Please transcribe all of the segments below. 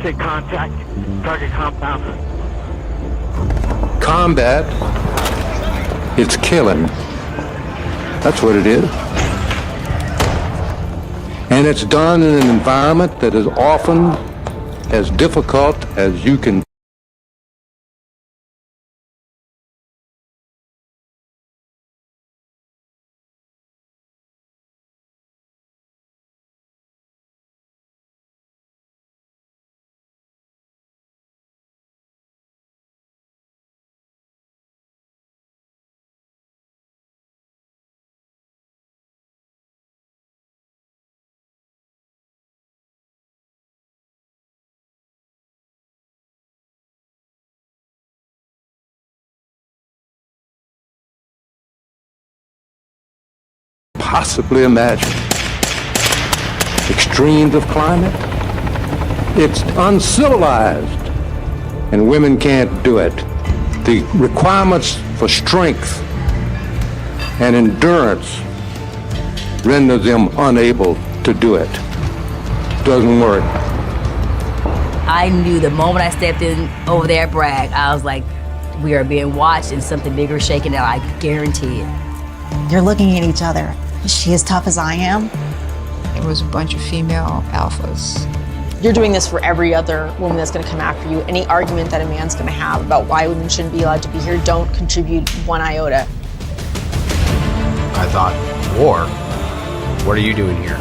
say contact, target compound. Combat, it's killing. That's what it is. And it's done in an environment that is often as difficult as you can. Possibly imagine. Extremes of climate, it's uncivilized, and women can't do it. The requirements for strength and endurance render them unable to do it. Doesn't work. I knew the moment I stepped in over there at Bragg, I was like, we are being watched and something bigger is shaking out, I guarantee it. You're looking at each other. Is she as tough as I am? It was a bunch of female alphas. You're doing this for every other woman that's gonna come after you. Any argument that a man's gonna have about why women shouldn't be allowed to be here, don't contribute one iota. I thought, war? What are you doing here?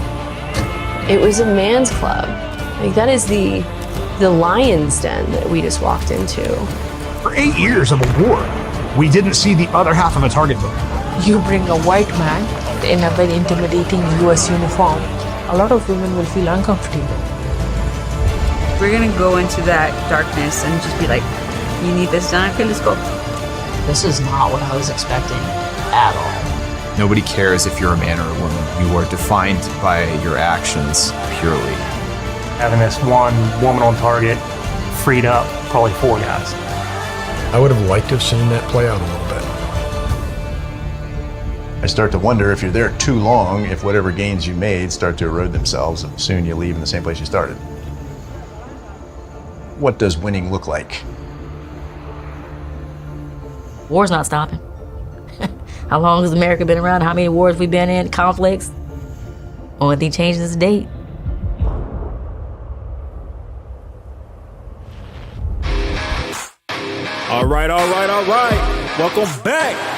It was a man's club. Like, that is the lion's den that we just walked into. For 8 years of a war, we didn't see the other half of a target book. You bring a white man in a very intimidating US uniform, a lot of women will feel uncomfortable. We're gonna go into that darkness and just be like, you need this done? Okay, let's go. This is not what I was expecting at all. Nobody cares if you're a man or a woman. You are defined by your actions purely. Having this one woman on target freed up probably 4 guys. I would have liked to have seen that play out a little bit. I start to wonder if you're there too long, if whatever gains you made start to erode themselves, and soon you leave in the same place you started. What does winning look like? War's not stopping. How long has America been around? How many wars we been in? Conflicts? Only thing changing is the date. All right. Welcome back.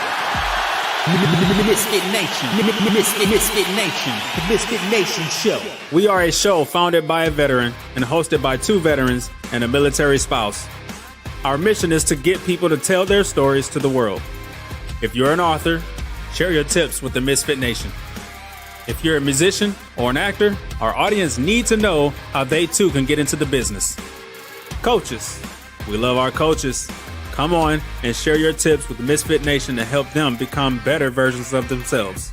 Misfit Nation. Misfit Nation. The Misfit Nation Show. We are a show founded by a veteran and hosted by 2 veterans and a military spouse. Our mission is to get people to tell their stories to the world. If you're an author, share your tips with the Misfit Nation. If you're a musician or an actor, our audience need to know how they too can get into the business. Coaches, we love our coaches. Come on and share your tips with the Misfit Nation to help them become better versions of themselves.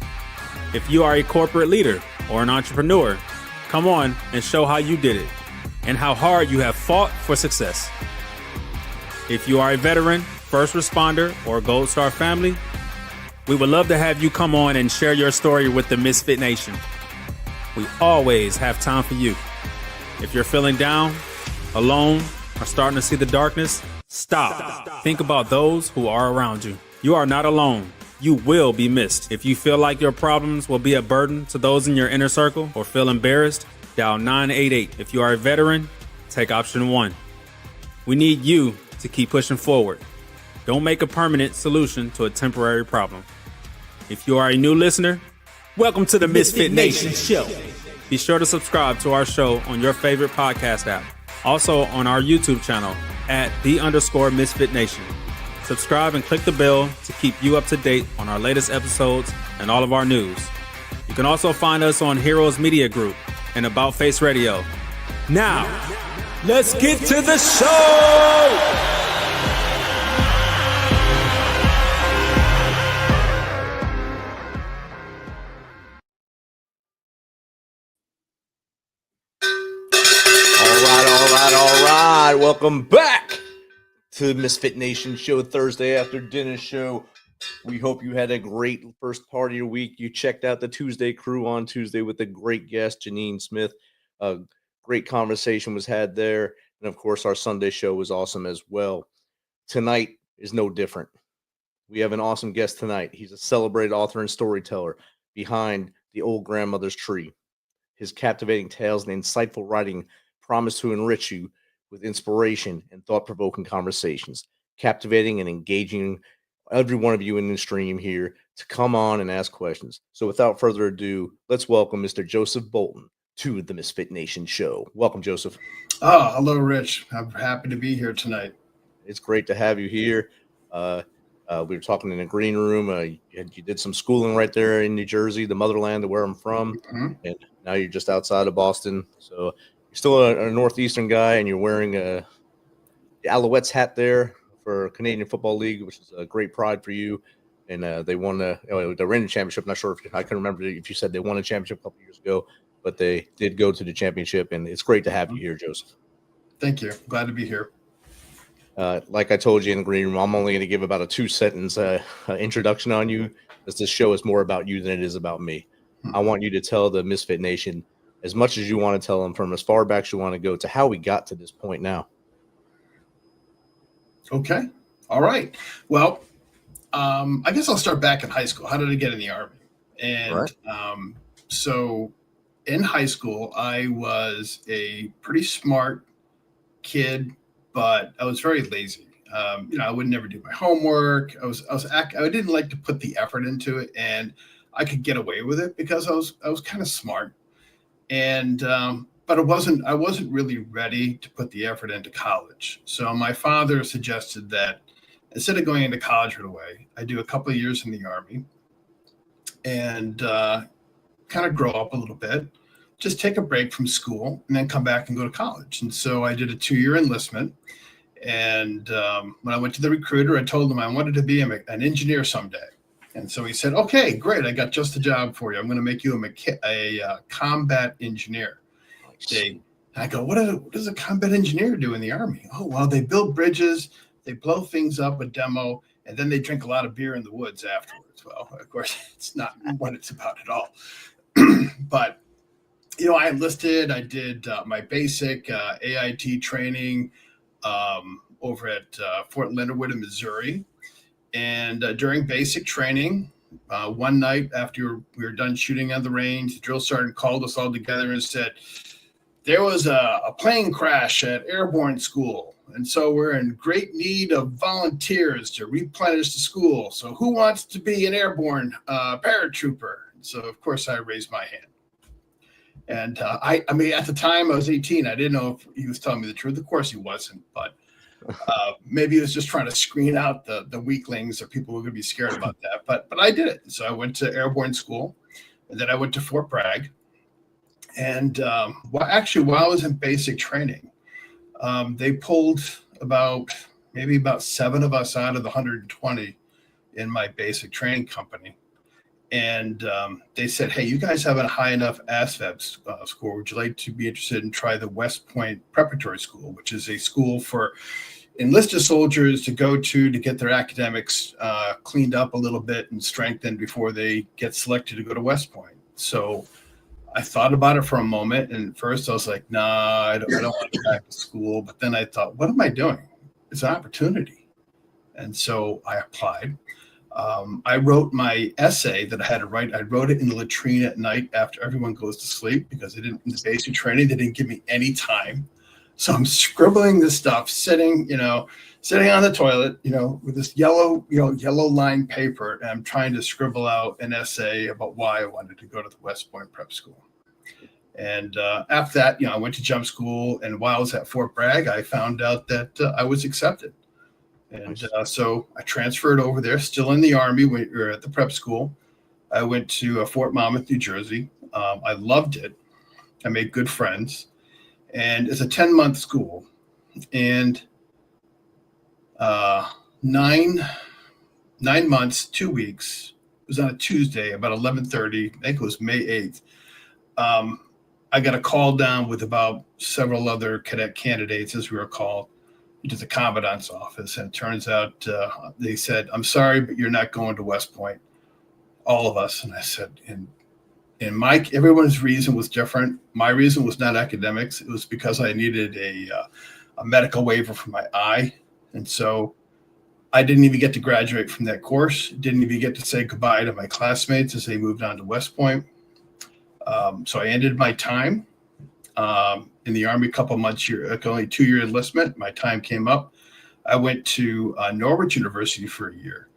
If you are a corporate leader or an entrepreneur, come on and show how you did it and how hard you have fought for success. If you are a veteran, first responder, or Gold Star family, we would love to have you come on and share your story with the Misfit Nation. We always have time for you. If you're feeling down, alone, or starting to see the darkness, stop. Think about those who are around you. You are not alone. You will be missed. If you feel like your problems will be a burden to those in your inner circle or feel embarrassed, dial 988. If you are a veteran, take option 1. We need you to keep pushing forward. Don't make a permanent solution to a temporary problem. If you are a new listener, welcome to the Misfit Nation Show. Be sure to subscribe to our show on your favorite podcast app. Also on our YouTube channel at @the_Misfit Nation. Subscribe and click the bell to keep you up to date on our latest episodes and all of our news. You can also find us on Heroes Media Group and About Face Radio. Now, let's get to the show! All right. Welcome back to the Misfit Nation Show, Thursday after dinner show. We hope you had a great first part of your week. You checked out the Tuesday crew on Tuesday with a great guest, Janine Smith. A great conversation was had there. And of course, our Sunday show was awesome as well. Tonight is no different. We have an awesome guest tonight. He's a celebrated author and storyteller behind The Old Grandmother's Tree. His captivating tales and insightful writing promise to enrich you with inspiration and thought-provoking conversations, captivating and engaging every one of you in the stream here to come on and ask questions. So without further ado, let's welcome Mr. Joseph Bolton to the Misfit Nation show. Welcome, Joseph. Oh, hello, Rich. I'm happy to be here tonight. It's great to have you here. We were talking in the green room. You did some schooling right there in New Jersey, the motherland, where I'm from, and now you're just outside of Boston. So you're still a Northeastern guy, and you're wearing the Alouettes hat there for Canadian Football League, which is a great pride for you. And they won the reigning championship. I'm not sure if I can remember if you said they won a championship a couple years ago, but they did go to the championship, and it's great to have you here, Joseph. Thank you. Glad to be here. Like I told you in the green room, I'm only going to give about a 2-sentence introduction on you, because this show is more about you than it is about me. I want you to tell the Misfit Nation as much as you want to tell them, from as far back as you want to go to how we got to this point now. Okay. All right. Well, I guess I'll start back in high school. How did I get in the Army? And so in high school, I was a pretty smart kid, but I was very lazy. I would never do my homework. I didn't like to put the effort into it, and I could get away with it because I was kind of smart. And but I wasn't really ready to put the effort into college. So my father suggested that instead of going into college right away, I do a couple of years in the Army and kind of grow up a little bit, just take a break from school, and then come back and go to college. And so I did a 2-year enlistment. And when I went to the recruiter, I told him I wanted to be an engineer someday. And so he said, okay, great. I got just the job for you. I'm going to make you a combat engineer. I go, what does a combat engineer do in the Army? Oh, well, they build bridges, they blow things up, a demo, and then they drink a lot of beer in the woods afterwards. Well, of course, it's not what it's about at all. But I enlisted. I did my basic AIT training over at Fort Leonard Wood in Missouri. And during basic training, one night after we were done shooting on the range, the drill sergeant called us all together and said, there was a plane crash at airborne school. And so we're in great need of volunteers to replenish the school. So who wants to be an airborne paratrooper? So, of course, I raised my hand. And I mean, at the time I was 18. I didn't know if he was telling me the truth. Of course he wasn't, but maybe he was just trying to screen out the weaklings or people who were going to be scared about that. But I did it. So I went to airborne school, and then I went to Fort Bragg. And while I was in basic training, they pulled maybe about 7 of us out of the 120 in my basic training company. And they said, hey, you guys have a high enough ASVAB score. Would you like to be interested in try the West Point Preparatory School, which is a school for enlisted soldiers to go to get their academics cleaned up a little bit and strengthened before they get selected to go to West Point. So I thought about it for a moment. And at first I was like, nah, I don't want to go back to school. But then I thought, what am I doing? It's an opportunity. And so I applied. I wrote my essay that I had to write. I wrote it in the latrine at night after everyone goes to sleep, because in the basic training, they didn't give me any time. So I'm scribbling this stuff, sitting on the toilet, with this yellow lined paper, and I'm trying to scribble out an essay about why I wanted to go to the West Point Prep School. And after that, I went to jump school, and while I was at Fort Bragg, I found out that I was accepted. And so I transferred over there, still in the Army. We were at the prep school. I went to Fort Monmouth, New Jersey. I loved it. I made good friends. And it's a 10-month school. And 9 months, 2 weeks. It was on a Tuesday, about 11:30. I think it was May 8th. I got a call down with about several other cadet candidates, as we were called, to the commandant's office. And it turns out they said, I'm sorry, but you're not going to West Point. All of us. And I said, and everyone's reason was different. My reason was not academics. It was because I needed a a medical waiver for my eye. And so I didn't even get to graduate from that course. Didn't even get to say goodbye to my classmates as they moved on to West Point. So I ended my time in the Army a couple months, only 2-year enlistment. My time came up. I went to Norwich University for a year.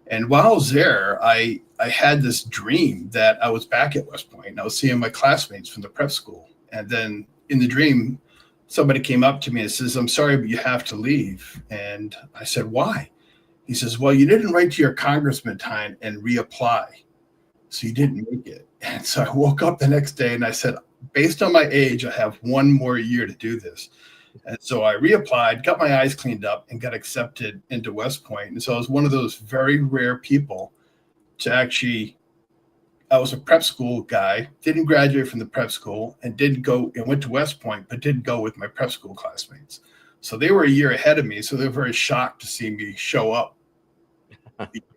And while I was there, I had this dream that I was back at West Point and I was seeing my classmates from the prep school. And then in the dream, somebody came up to me and says, "I'm sorry, but you have to leave." And I said, "Why?" He says, "Well, you didn't write to your congressman time and reapply, so you didn't make it." And so I woke up the next day and I said, based on my age, I have 1 more year to do this. And so I reapplied, got my eyes cleaned up, and got accepted into West Point. And so I was one of those very rare people to actually, I was a prep school guy, didn't graduate from the prep school, and went to West Point, but didn't go with my prep school classmates. So they were a year ahead of me. So they were very shocked to see me show up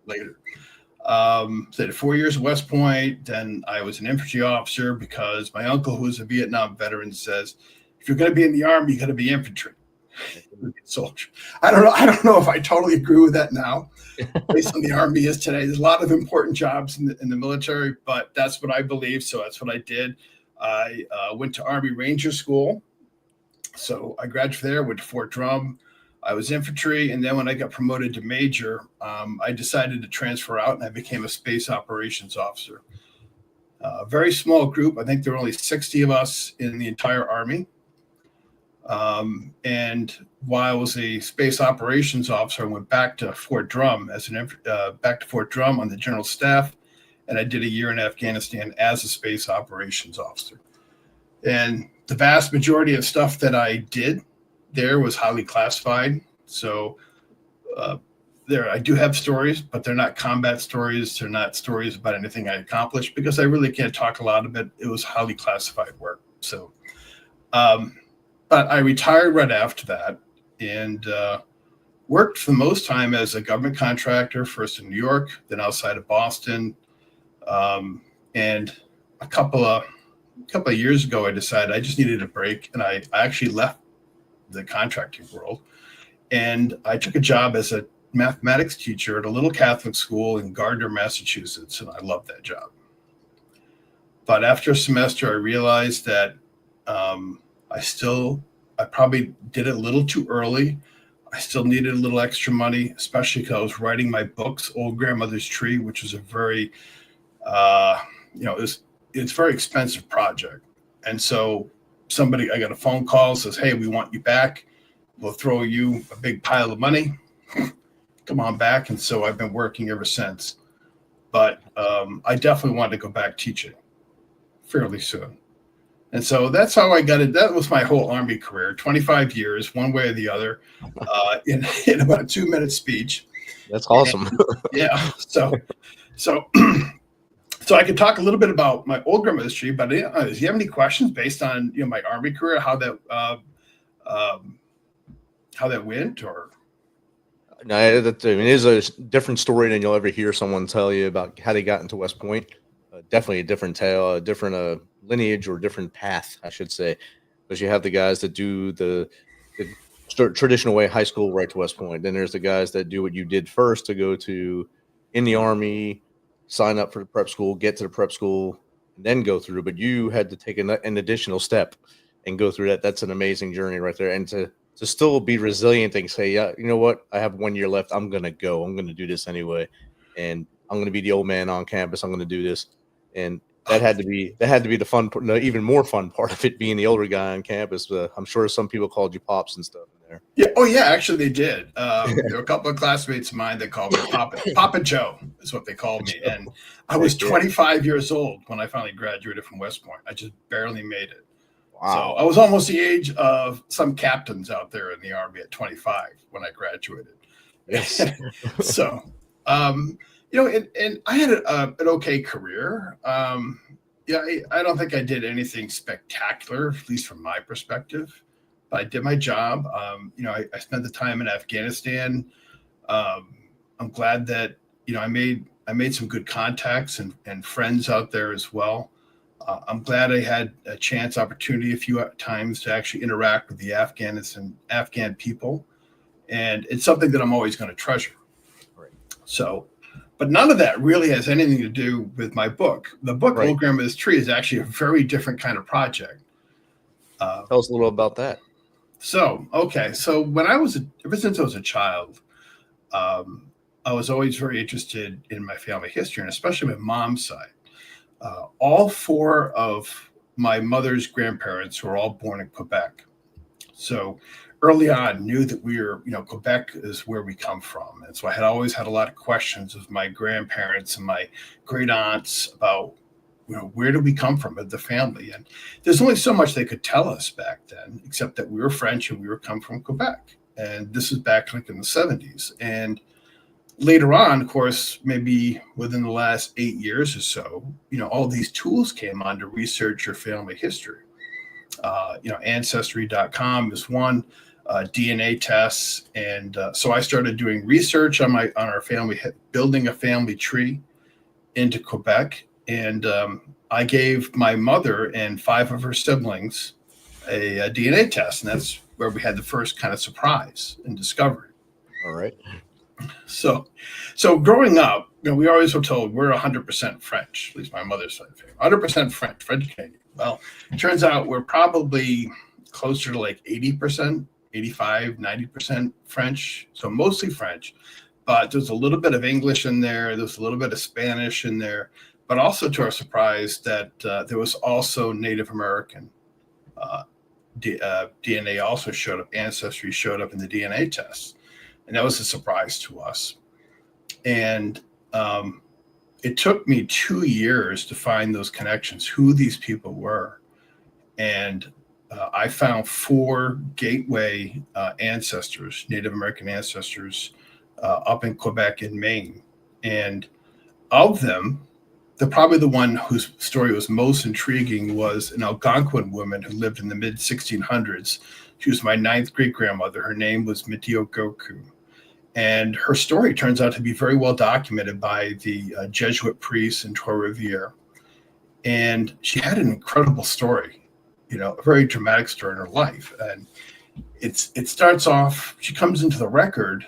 later. So I did 4 years at West Point. Then I was an infantry officer because my uncle, who was a Vietnam veteran, says, if you're going to be in the Army, you got to be infantry. Soldier. I don't know if I totally agree with that now, based on the Army is today. There's a lot of important jobs in the military, but that's what I believe. So that's what I did. I went to Army Ranger School. So I graduated there, went to Fort Drum. I was infantry, and then when I got promoted to major, I decided to transfer out, and I became a space operations officer. A very small group. I think there were only 60 of us in the entire Army. And while I was a space operations officer, I went back to Fort Drum on the general staff, and I did a year in Afghanistan as a space operations officer. And the vast majority of stuff that I did there was highly classified. So I do have stories, but they're not combat stories. They're not stories about anything I accomplished because I really can't talk a lot of it. It was highly classified work. So, but I retired right after that and worked for the most time as a government contractor, first in New York, then outside of Boston. And a couple of years ago, I decided I just needed a break, and I actually left the contracting world, and I took a job as a mathematics teacher at a little Catholic school in Gardner, Massachusetts, and I loved that job. But after a semester, I realized that I probably did it a little too early. I still needed a little extra money, especially because I was writing my books, Old Grandmother's Tree, which was a very, it's a very expensive project. And so I got a phone call, says, "Hey, we want you back. We'll throw you a big pile of money. Come on back." And so I've been working ever since. But I definitely wanted to go back teaching fairly soon. And so that's how I got it. That was my whole Army career, 25 years, one way or the other, in about a 2-minute speech. That's awesome. And, yeah. So I could talk a little bit about my old grandmother's tree, but do you have any questions based on my Army career, how that went, or? No, it is a different story than you'll ever hear someone tell you about how they got into West Point. Definitely a different tale, a different lineage or different path, I should say, because you have the guys that do the traditional way, high school right to West Point. Then there's the guys that do what you did first to go to in the Army, sign up for the prep school, get to the prep school, and then go through. But you had to take an additional step and go through that. That's an amazing journey right there. And to still be resilient and say, yeah, you know what? I have 1 year left. I'm going to go. I'm going to do this anyway. And I'm going to be the old man on campus. I'm going to do this. And that had to be the fun, even more fun part of it, being the older guy on campus. I'm sure some people called you Pops and stuff in there. Yeah. Oh, yeah. Actually, they did. There were a couple of classmates of mine that called me Papa Joe is what they called me. And I was 25 years old when I finally graduated from West Point. I just barely made it. Wow. So I was almost the age of some captains out there in the Army at 25 when I graduated. Yes. So, and I had an okay career. I don't think I did anything spectacular, at least from my perspective. But I did my job. I spent the time in Afghanistan. I'm glad that I made some good contacts and friends out there as well. I'm glad I had a opportunity a few times to actually interact with the Afghan people. And it's something that I'm always going to treasure. Right. So, but none of that really has anything to do with my book. The book, Right. Old Grandmother's Tree, is actually a very different kind of project. Tell us a little about that. So when ever since I was a child, I was always very interested in my family history, and especially my mom's side. All four of my mother's grandparents were all born in Quebec. So early on, knew that we were, Quebec is where we come from. And so I had always had a lot of questions with my grandparents and my great aunts about, where do we come from as the family? And there's only so much they could tell us back then, except that we were French and we were come from Quebec. And this is back like in the 70s. And later on, of course, maybe within the last 8 years or so, all these tools came on to research your family history. Ancestry.com is one, DNA tests. And so I started doing research on our family, building a family tree into Quebec. And I gave my mother and 5 of her siblings a DNA test. And that's where we had the first kind of surprise and discovery. All right. So growing up, we always were told we're 100% French, at least my mother's side, 100% French Canadian. Well, it turns out we're probably closer to like 80%, 85, 90% French. So mostly French, but there's a little bit of English in there. There's a little bit of Spanish in there, but also to our surprise that there was also Native American DNA also showed up. Ancestry showed up in the DNA tests. And that was a surprise to us. And it took me 2 years to find those connections, who these people were. And I found 4 gateway ancestors, Native American ancestors, up in Quebec and Maine. And of them, probably the one whose story was most intriguing was an Algonquin woman who lived in the mid 1600s. She was my 9th great grandmother. Her name was Mitio Goku. And her story turns out to be very well documented by the Jesuit priests in Trois-Rivières. And she had an incredible story, a very dramatic story in her life. And it starts off, she comes into the record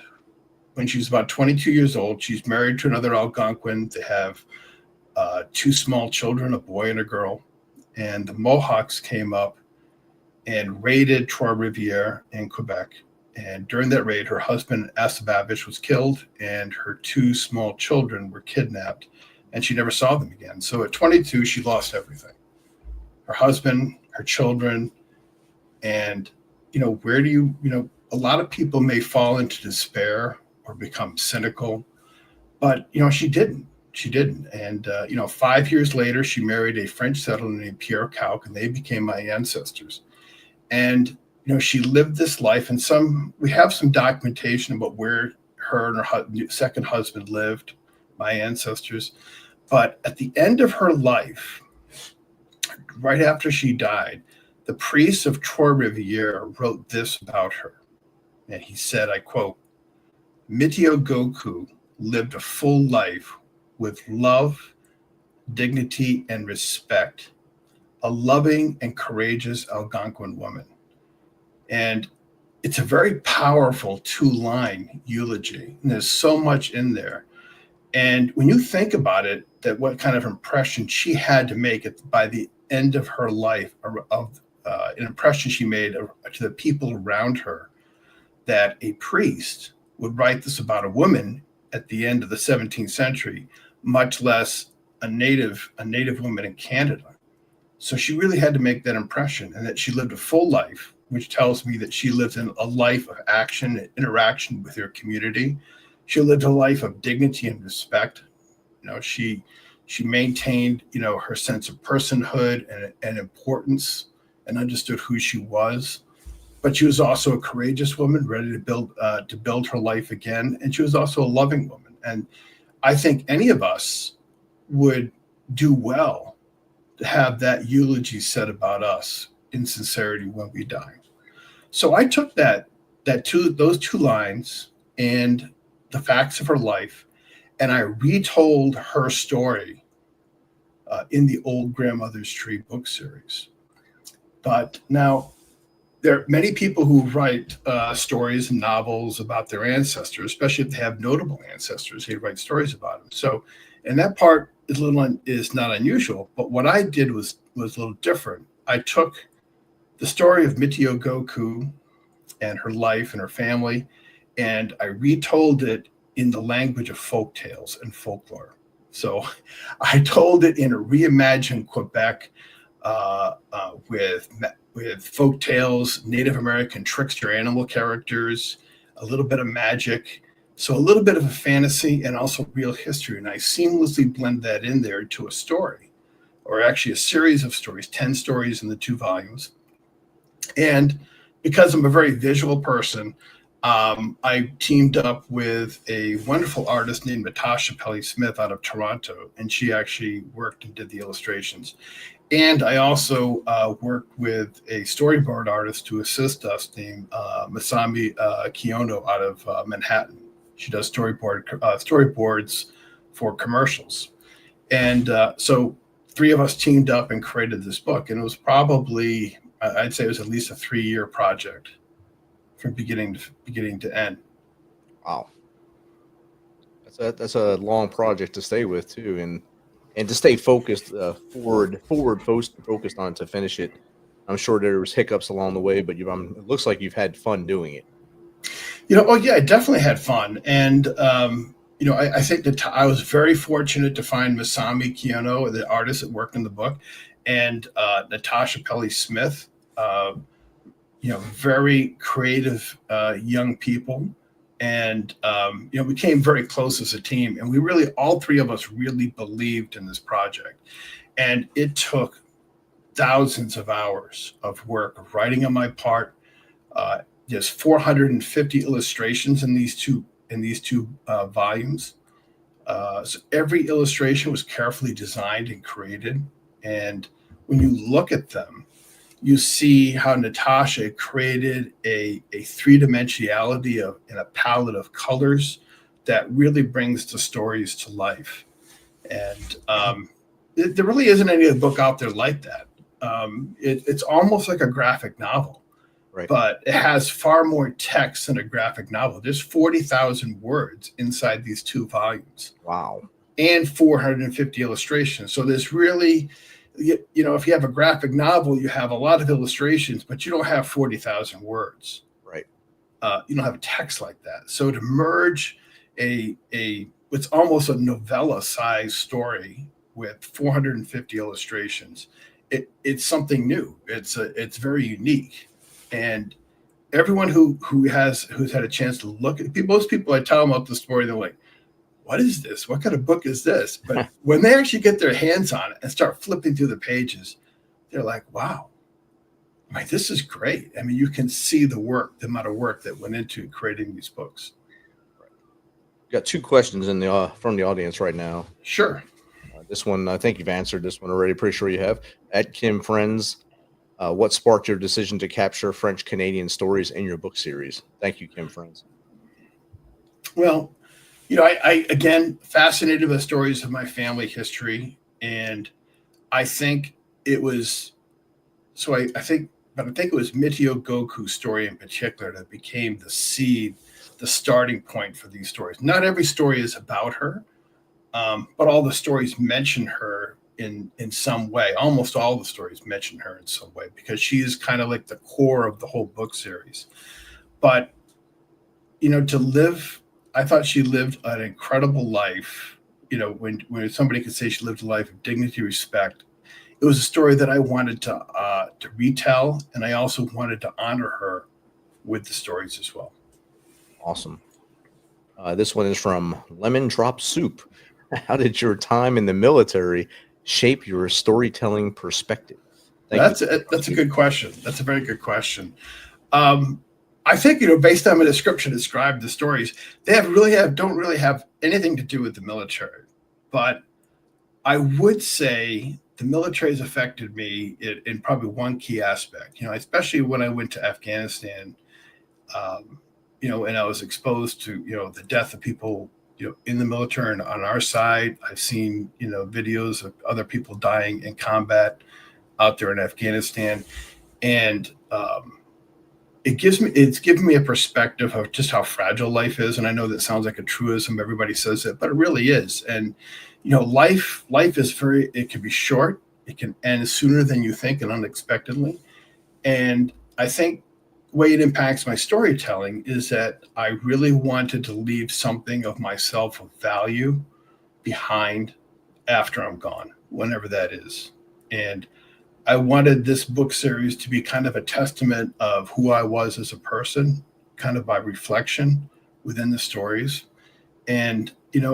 when she's about 22 years old. She's married to another Algonquin. They have 2 small children, a boy and a girl. And the Mohawks came up and raided Trois-Rivières in Quebec. And during that raid, her husband, Assabavich, was killed, and her 2 small children were kidnapped, and she never saw them again. So at 22, she lost everything. Her husband, her children, and, where do you, a lot of people may fall into despair or become cynical, but, she didn't. She didn't. And, 5 years later, she married a French settler named Pierre Cauque, and they became my ancestors. And she lived this life, and we have some documentation about where her and her second husband lived, my ancestors. But at the end of her life, right after she died, the priest of Trois-Rivières wrote this about her. And he said, I quote, Mitio Goku lived a full life with love, dignity, and respect, a loving and courageous Algonquin woman. And it's a very powerful 2-line eulogy. And there's so much in there. And when you think about it, that what kind of impression she had to make by the end of her life, of an impression she made to the people around her, that a priest would write this about a woman at the end of the 17th century, much less a native woman in Canada. So she really had to make that impression, and that she lived a full life, which tells me that she lived in a life of action and interaction with her community. She lived a life of dignity and respect. She maintained, her sense of personhood and importance, and understood who she was. But she was also a courageous woman, ready to build her life again. And she was also a loving woman. And I think any of us would do well to have that eulogy said about us in sincerity when we die. So I took those 2 lines and the facts of her life, and I retold her story in the Old Grandmother's Tree book series. But now, there are many people who write stories and novels about their ancestors, especially if they have notable ancestors. They write stories about them. So, and that part is not unusual. But what I did was a little different. I took the story of Mitio Goku and her life and her family, and I retold it in the language of folk tales and folklore. So, I told it in a reimagined Quebec with folk tales, Native American trickster animal characters, a little bit of magic. So a little bit of a fantasy and also real history. And I seamlessly blend that in there to a story, or actually a series of stories, 10 stories in the 2 volumes. And because I'm a very visual person, I teamed up with a wonderful artist named Natasha Pelly-Smith out of Toronto, and she actually worked and did the illustrations. And I also worked with a storyboard artist to assist us named Masami Kiyono out of Manhattan. She does storyboards for commercials. And so 3 of us teamed up and created this book. And it was probably, I'd say it was at least a 3-year project from beginning to end. Wow. That's a long project to stay with too. And to stay focused, focused on to finish it. I'm sure there was hiccups along the way, but it looks like you've had fun doing it. Oh yeah, I definitely had fun. And, I think that I was very fortunate to find Masami Kiyono, the artist that worked in the book, and Natasha Pelly-Smith, very creative young people. And, we became very close as a team, and we really, all 3 of us really believed in this project. And it took thousands of hours of work of writing on my part. There's 450 illustrations in these two volumes. So every illustration was carefully designed and created. And when you look at them, you see how Natasha created a 3-dimensionality and a palette of colors that really brings the stories to life. And there really isn't any other book out there like that. It's almost like a graphic novel, right? But it has far more text than a graphic novel. There's 40,000 words inside these 2 volumes. Wow. And 450 illustrations. So there's really, if you have a graphic novel, you have a lot of illustrations, but you don't have 40,000 words. Right. You don't have text like that. So to merge it's almost a novella-sized story with 450 illustrations, it's something new. It's very unique, and everyone who's had a chance to look at most people, I tell them about the story, they're like, what is this? What kind of book is this? But when they actually get their hands on it and start flipping through the pages, they're like, wow, this is great. You can see the amount of work that went into creating these books. Got 2 questions from the audience right now. Sure. This one, I think you've answered this one already. Pretty sure you have. At Kim Friends, what sparked your decision to capture French Canadian stories in your book series? Thank you, Kim Friends. Well, I again fascinated with stories of my family history, and I think it was. So I think it was Mitio Goku's story in particular that became the seed, the starting point for these stories. Not every story is about her, but all the stories mention her in some way. Almost all the stories mention her in some way because she is kind of like the core of the whole book series. But I thought she lived an incredible life. When somebody could say she lived a life of dignity, respect, it was a story that I wanted to retell, and I also wanted to honor her with the stories as well. Awesome. This one is from Lemon Drop Soup. How did your time in the military shape your storytelling perspective? That's a good question. That's a very good question. I think, based on the description described the stories, they don't really have anything to do with the military. But I would say the military has affected me in probably one key aspect, especially when I went to Afghanistan, and I was exposed to, the death of people in the military and on our side. I've seen, videos of other people dying in combat out there in Afghanistan. And it's given me a perspective of just how fragile life is. And I know that sounds like a truism. Everybody says it, but it really is. And, life is it can be short. It can end sooner than you think and unexpectedly. And I think the way it impacts my storytelling is that I really wanted to leave something of myself of value behind after I'm gone, whenever that is. And I wanted this book series to be kind of a testament of who I was as a person, kind of by reflection within the stories. And,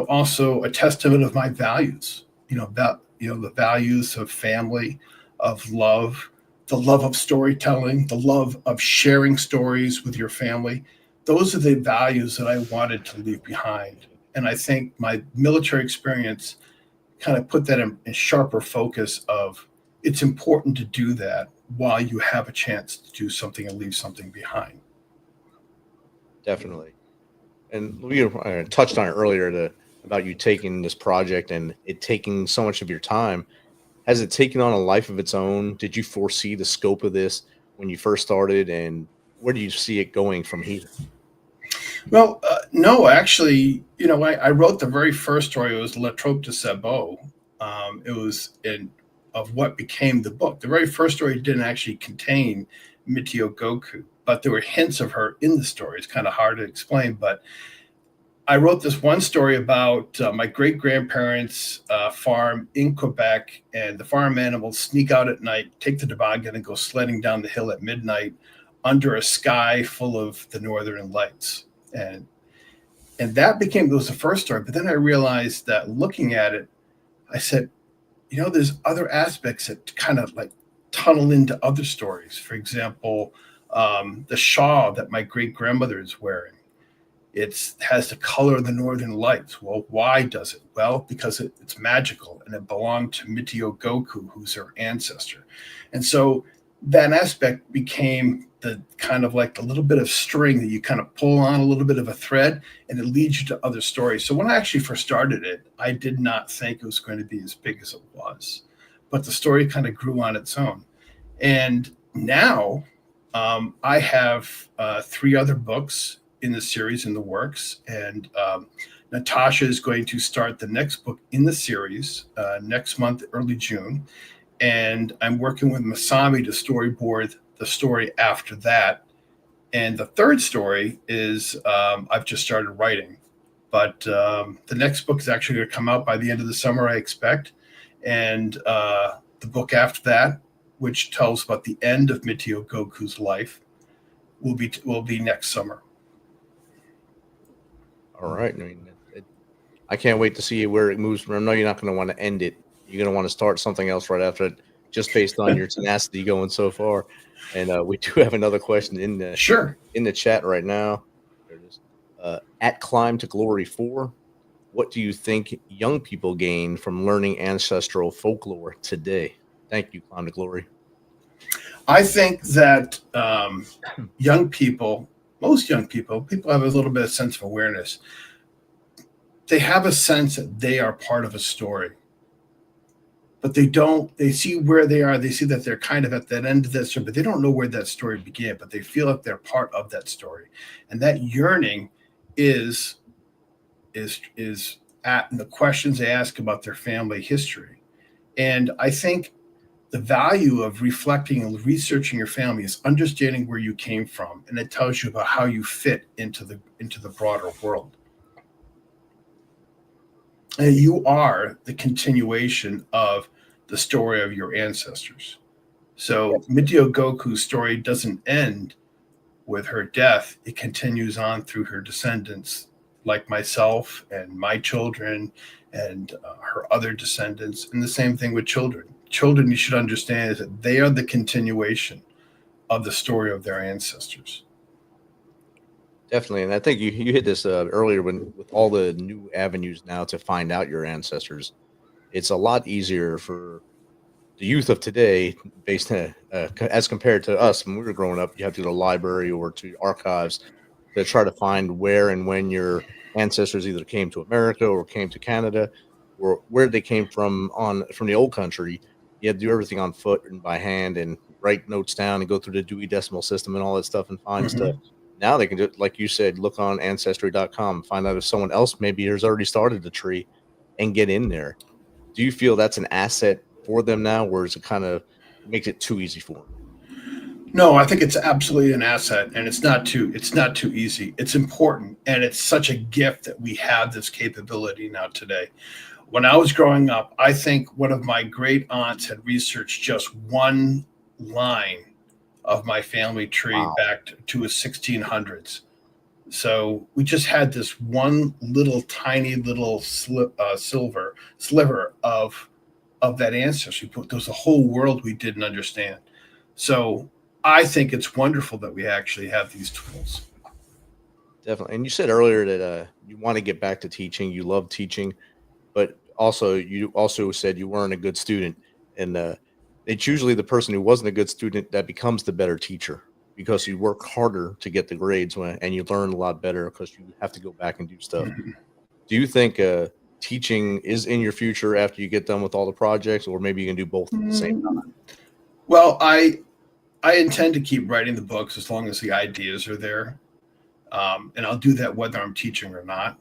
also a testament of my values, the values of family, of love, the love of storytelling, the love of sharing stories with your family. Those are the values that I wanted to leave behind. And I think my military experience kind of put that in sharper focus of it's important to do that while you have a chance to do something and leave something behind. Definitely. And we touched on it earlier about you taking this project and it taking so much of your time. Has it taken on a life of its own? Did you foresee the scope of this when you first started, and where do you see it going from here? Well, no, actually, I wrote the very first story. It was La Trope de Sabot. It was of what became the book. The very first story didn't actually contain Mitio Goku, but there were hints of her in the story. It's kind of hard to explain, but I wrote this one story about my great-grandparents' farm in Quebec, and the farm animals sneak out at night, take the toboggan, and go sledding down the hill at midnight under a sky full of the northern lights. And that was the first story. But then I realized that looking at it, I said, there's other aspects that kind of like tunnel into other stories. For example, the shawl that my great-grandmother is wearing. It has the color of the northern lights. Well, why does it? Well, because it's magical and it belonged to Mitio Goku, who's her ancestor. And so that aspect became the kind of like the little bit of string that you kind of pull on, a little bit of a thread, and it leads you to other stories. So when I actually first started it, I did not think it was going to be as big as it was. But the story kind of grew on its own. And now I have 3 other books in the series in the works, and Natasha is going to start the next book in the series next month, early June, and I'm working with Masami to storyboard the story after that. And the third story is I've just started writing, but the next book is actually going to come out by the end of the summer, I expect, and the book after that, which tells about the end of Mitio Goku's life, will be next summer. All right. I mean, I can't wait to see where it moves from. I know you're not going to want to end it. You're going to want to start something else right after it, just based on your tenacity going so far. And we do have another question in the chat right now. There it is. At Climb to Glory 4, what do you think young people gain from learning ancestral folklore today? Thank you, Climb to Glory. I think that most young people have a little bit of sense of awareness. They have a sense that they are part of a story, but they see where they are. They see that they're kind of at that end of that story, but they don't know where that story began, but they feel like they're part of that story. And that yearning is at the questions they ask about their family history. And I think the value of reflecting and researching your family is understanding where you came from, and it tells you about how you fit into the broader world. And you are the continuation of the story of your ancestors. So Mitio Goku's story doesn't end with her death. It continues on through her descendants, like myself and my children and her other descendants. And the same thing with children. Children, you should understand, is that they are the continuation of the story of their ancestors. Definitely. And I think you hit this earlier with all the new avenues now to find out your ancestors. It's a lot easier for the youth of today, based as compared to us when we were growing up. You have to go to the library or to archives to try to find where and when your ancestors either came to America or came to Canada, or where they came from from the old country. You had to do everything on foot and by hand and write notes down and go through the Dewey Decimal System and all that stuff and find stuff. Now they can do, like you said, look on ancestry.com, find out if someone else maybe has already started the tree and get in there. Do you feel that's an asset for them now, or is it kind of makes it too easy for them? No, I think it's absolutely an asset, and it's not too easy. It's important, and it's such a gift that we have this capability now today. When I was growing up, I think one of my great aunts had researched just one line of my family tree back to the 1600s. So we just had this one little tiny little sliver of that ancestry. There's a whole world we didn't understand. So I think it's wonderful that we actually have these tools. Definitely. And you said earlier that you want to get back to teaching. You love teaching, but you also said you weren't a good student. And it's usually the person who wasn't a good student that becomes the better teacher, because you work harder to get the grades and you learn a lot better because you have to go back and do stuff. Do you think teaching is in your future after you get done with all the projects, or maybe you can do both at the same time? Well, I intend to keep writing the books as long as the ideas are there. And I'll do that whether I'm teaching or not.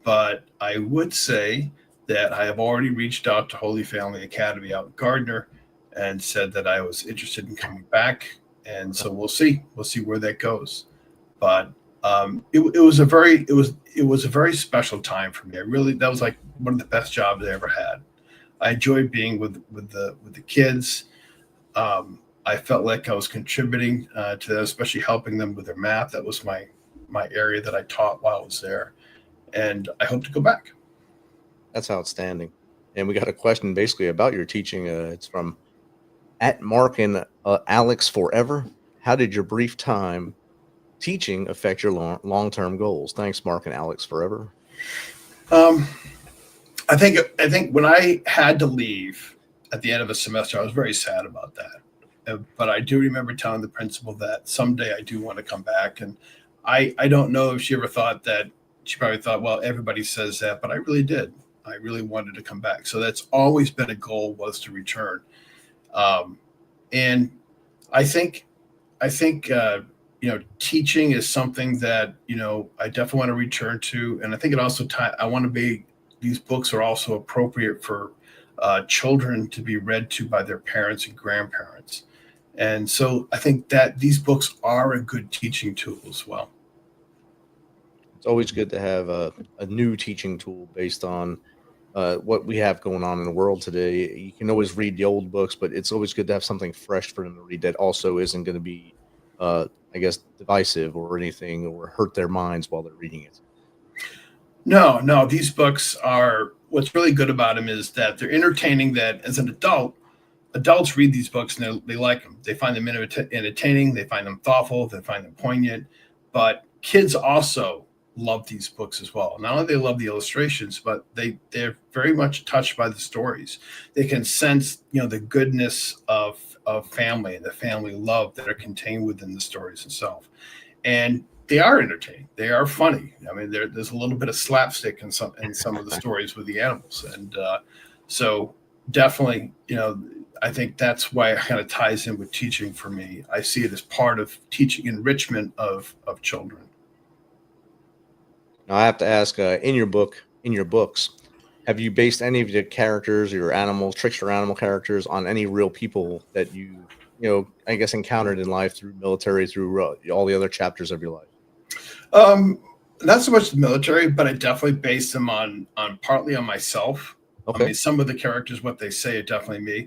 But I would say that I have already reached out to Holy Family Academy out in Gardner and said that I was interested in coming back. And so we'll see where that goes. But it was a very special time for me. That was like one of the best jobs I ever had. I enjoyed being with the kids. I felt like I was contributing to them, especially helping them with their math. That was my area that I taught while I was there, and I hope to go back. That's outstanding. And we got a question basically about your teaching. It's from @Mark and Alex Forever. How did your brief time teaching affect your long-term goals? Thanks, Mark and Alex Forever. I think when I had to leave at the end of a semester, I was very sad about that. But I do remember telling the principal that someday I do want to come back. And I don't know if she ever thought that. She probably thought, well, everybody says that, but I really did. I really wanted to come back. So that's always been a goal, was to return. And I think teaching is something that, I definitely want to return to. And I think it also, these books are also appropriate for children to be read to by their parents and grandparents. And so I think that these books are a good teaching tool as well. It's always good to have a new teaching tool based on what we have going on in the world today. You can always read the old books, but it's always good to have something fresh for them to read that also isn't going to be, divisive or anything, or hurt their minds while they're reading it. No, these books are, what's really good about them is that they're entertaining, that as an adults read these books and they like them. They find them entertaining, they find them thoughtful, they find them poignant, but kids also love these books as well. Not only they love the illustrations, but they're very much touched by the stories. They can sense, the goodness of family and the family love that are contained within the stories itself. And they are entertaining. They are funny. I mean, there's a little bit of slapstick in some of the stories with the animals. And so definitely, I think that's why it kind of ties in with teaching for me. I see it as part of teaching enrichment of children. Now, I have to ask, in your books, have you based any of the characters, your animals, trickster animal characters, on any real people that you encountered in life through military, through all the other chapters of your life? Not so much the military, but I definitely based them on partly on myself. Okay. I mean, some of the characters, what they say, are definitely me.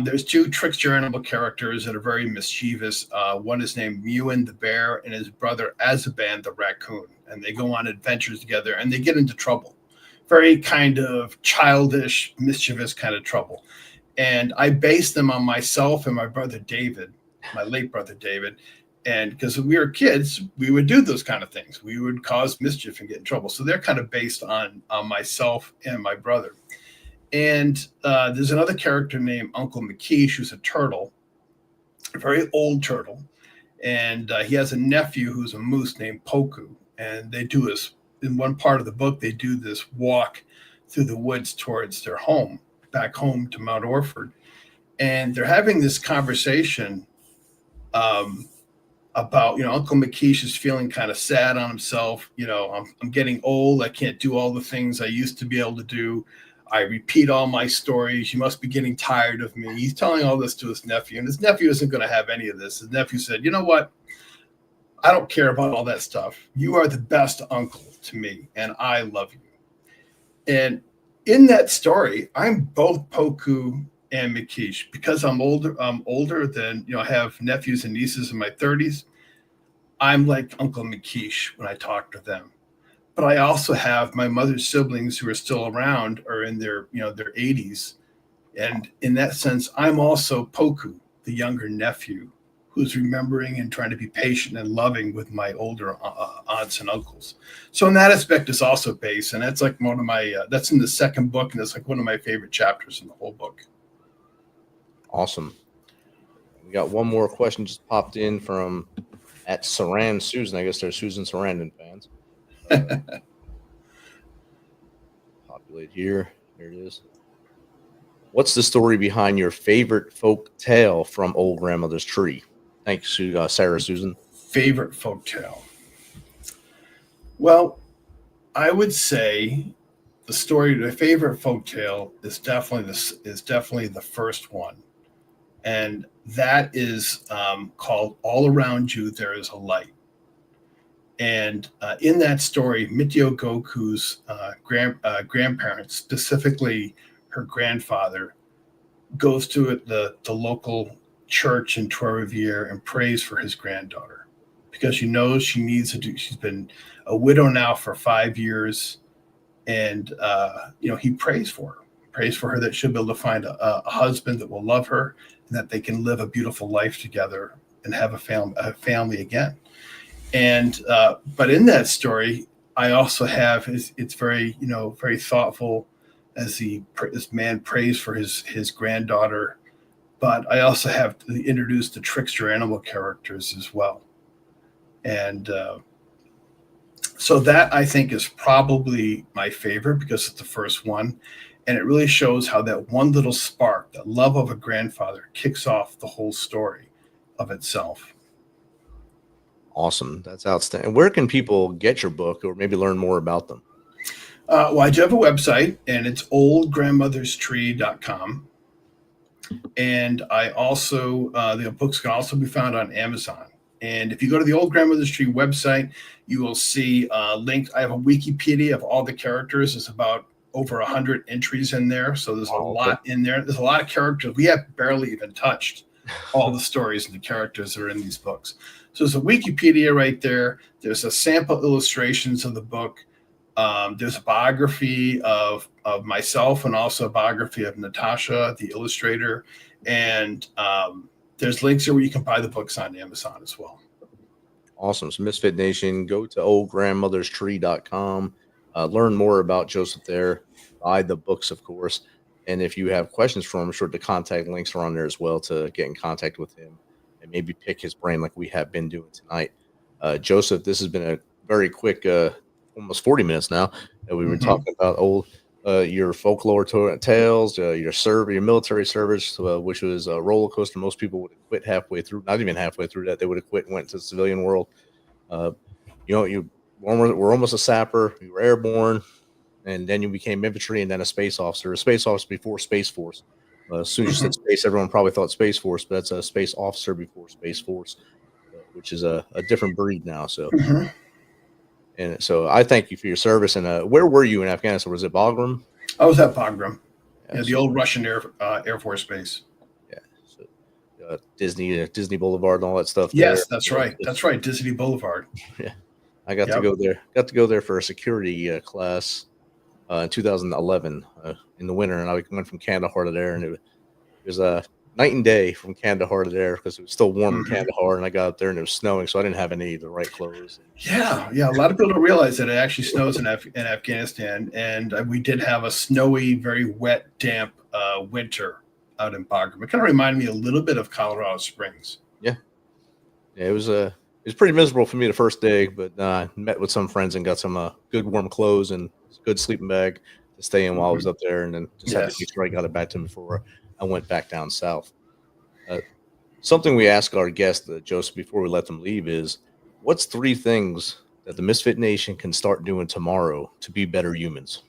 There's two trickster animal characters that are very mischievous. One is named Mewan the bear, and his brother Azaban the raccoon. And they go on adventures together, and they get into trouble. Very kind of childish, mischievous kind of trouble. And I based them on myself and my brother David, my late brother David. And because we were kids, we would do those kind of things. We would cause mischief and get in trouble. So they're kind of based on myself and my brother. And there's another character named Uncle McKeish, who's a turtle, a very old turtle. And he has a nephew who's a moose named Poku. And they do this, in one part of the book, they do this walk through the woods towards their home, back home to Mount Orford. And they're having this conversation about, Uncle McKeish is feeling kind of sad on himself. I'm getting old. I can't do all the things I used to be able to do. I repeat all my stories. You must be getting tired of me. He's telling all this to his nephew, and his nephew isn't going to have any of this. His nephew said, you know what? I don't care about all that stuff. You are the best uncle to me, and I love you. And in that story, I'm both Poku and McKeish. Because I'm older than, I have nephews and nieces in my 30s. I'm like Uncle McKeish when I talk to them. But I also have my mother's siblings who are still around, or in their 80s. And in that sense, I'm also Poku, the younger nephew, who's remembering and trying to be patient and loving with my older aunts and uncles. So in that aspect, it's also based. And that's like one of my, that's in the second book. And it's like one of my favorite chapters in the whole book. Awesome. We got one more question just popped in from at Saran Susan. I guess they're Susan Sarandon fans. Populate here. Here it is. What's the story behind your favorite folk tale from Old Grandmother's Tree? Thanks, Sarah Susan. Favorite folk tale. Well, I would say the favorite folk tale is definitely the first one. And that is called All Around You There Is a Light. And in that story, Mityo Goku's grandparents, specifically her grandfather, goes to the local church in Trois-Rivières and prays for his granddaughter, because she knows she needs to do. She's been a widow now for 5 years, and he prays for her that she'll be able to find a husband that will love her, and that they can live a beautiful life together and have a family again. And but in that story, I also have it's very very thoughtful as this man prays for his granddaughter. But I also have to introduce the trickster animal characters as well. And so that, I think, is probably my favorite because it's the first one. And it really shows how that one little spark, that love of a grandfather, kicks off the whole story of itself. Awesome. That's outstanding. Where can people get your book or maybe learn more about them? Well, I do have a website, and it's oldgrandmotherstree.com. And I also, the books can also be found on Amazon. And if you go to the Old Grandmother's Tree website, you will see links. I have a Wikipedia of all the characters. It's about over 100 entries in there. So there's a lot in there. There's a lot of characters. We have barely even touched all the stories and the characters that are in these books. So there's a Wikipedia right there. There's a sample illustrations of the book. There's a biography of myself and also a biography of Natasha, the illustrator. And there's links there where you can buy the books on Amazon as well. Awesome. So Misfit Nation, go to oldgrandmotherstree.com. Learn more about Joseph there. Buy the books, of course. And if you have questions for him, I'm sure the contact links are on there as well to get in contact with him and maybe pick his brain like we have been doing tonight. Joseph, this has been a very quick, almost 40 minutes now that we've been talking about your folklore tales, your military service, which was a roller coaster. Most people would have quit halfway through, not even halfway through that. They would have quit and went to the civilian world. You were almost a sapper. You were airborne, and then you became infantry and then a space officer. A space officer before Space Force. As soon as you said space, everyone probably thought Space Force, but that's a space officer before Space Force, which is a different breed now. So. And so I thank you for your service. And where were you in Afghanistan? Was it Bagram? I was at Bagram, the old Russian Air Force Base. Yeah, so, Disney Boulevard and all that stuff. Yes, there. That's right. That's right, Disney Boulevard. Yeah, I got to go there. Got to go there for a security class in 2011 in the winter, and I went from Kandahar to there, and it was night and day from Kandahar to there because it was still warm in Kandahar, and I got up there and it was snowing, so I didn't have any of the right clothes. Yeah. A lot of people don't realize that it actually snows in Afghanistan, and we did have a snowy, very wet, damp winter out in Bagram. It kind of reminded me a little bit of Colorado Springs. Yeah. Yeah, it was pretty miserable for me the first day, but met with some friends and got some good warm clothes and good sleeping bag to stay in while I was up there, and then just had to make sure I got it back to me before I went back down south. Something we ask our guests, Joseph, before we let them leave is, what's 3 things that the Misfit Nation can start doing tomorrow to be better humans?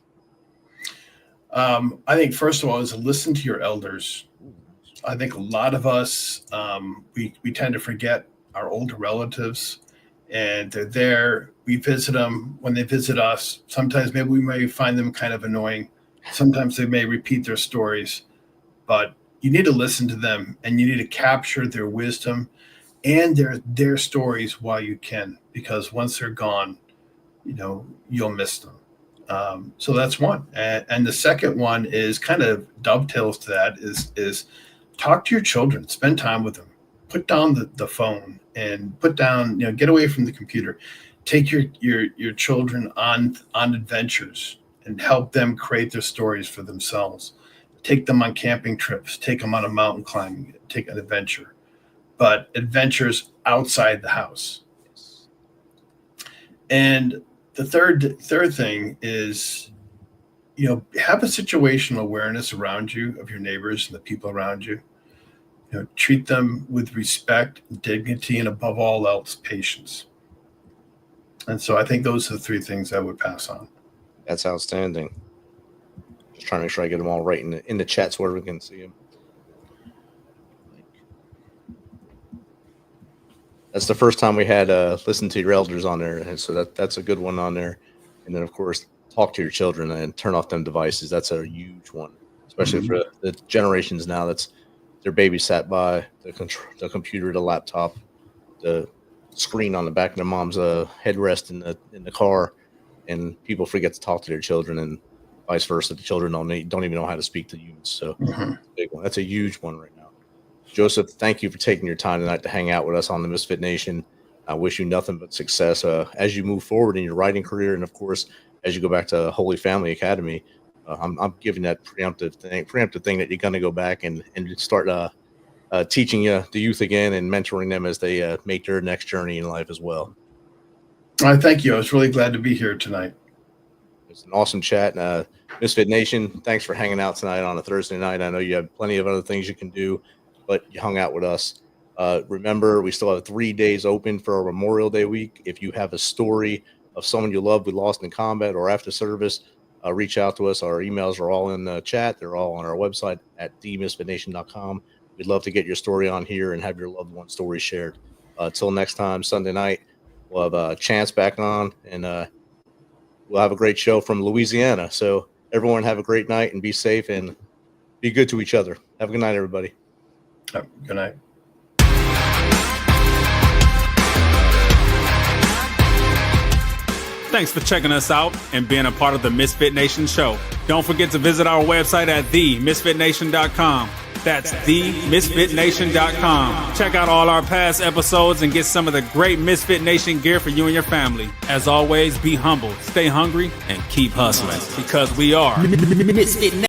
I think first of all is listen to your elders. I think a lot of us, we tend to forget our older relatives, and they're there. We visit them when they visit us. Sometimes maybe we may find them kind of annoying. Sometimes they may repeat their stories, but you need to listen to them, and you need to capture their wisdom and their stories while you can, because once they're gone, you'll miss them. So that's one. And the second one is kind of dovetails to that is talk to your children, spend time with them, put down the phone and put down, get away from the computer, take your children on adventures and help them create their stories for themselves. Take them on camping trips, take them on a mountain climbing, take an adventure, but adventures outside the house. And the third thing is, have a situational awareness around you of your neighbors and the people around you. Treat them with respect, dignity, and above all else, patience. And so I think those are the 3 things I would pass on. That's outstanding. Just trying to make sure I get them all right in the chat so everyone can see them. That's the first time we had listen to your elders on there, and so that's a good one on there. And then, of course, talk to your children and turn off them devices. That's a huge one, especially for the generations now. They're babysat by the computer, the laptop, the screen on the back of their mom's headrest in the car, and people forget to talk to their children, and vice versa. The children don't even know how to speak to humans. So big one. That's a huge one right now. Joseph, thank you for taking your time tonight to hang out with us on the Misfit Nation. I wish you nothing but success as you move forward in your writing career, and of course, as you go back to Holy Family Academy. I'm giving that preemptive thing that you're going to go back and start teaching the youth again and mentoring them as they make their next journey in life as well. Thank you. I was really glad to be here tonight. It's an awesome chat. Misfit Nation, thanks for hanging out tonight on a Thursday night. I know you have plenty of other things you can do, but you hung out with us. Remember, we still have 3 days open for our Memorial Day week. If you have a story of someone you love we lost in combat or after service, reach out to us. Our emails are all in the chat. They're all on our website at themisfitnation.com. We'd love to get your story on here and have your loved one story shared. Till next time, Sunday night, we'll have Chance back on, and we'll have a great show from Louisiana. So everyone have a great night and be safe and be good to each other. Have a good night, everybody. Good night. Thanks for checking us out and being a part of the Misfit Nation show. Don't forget to visit our website at themisfitnation.com. That's themisfitnation.com. Check out all our past episodes and get some of the great Misfit Nation gear for you and your family. As always, be humble, stay hungry, and keep hustling, because we are Misfit Nation.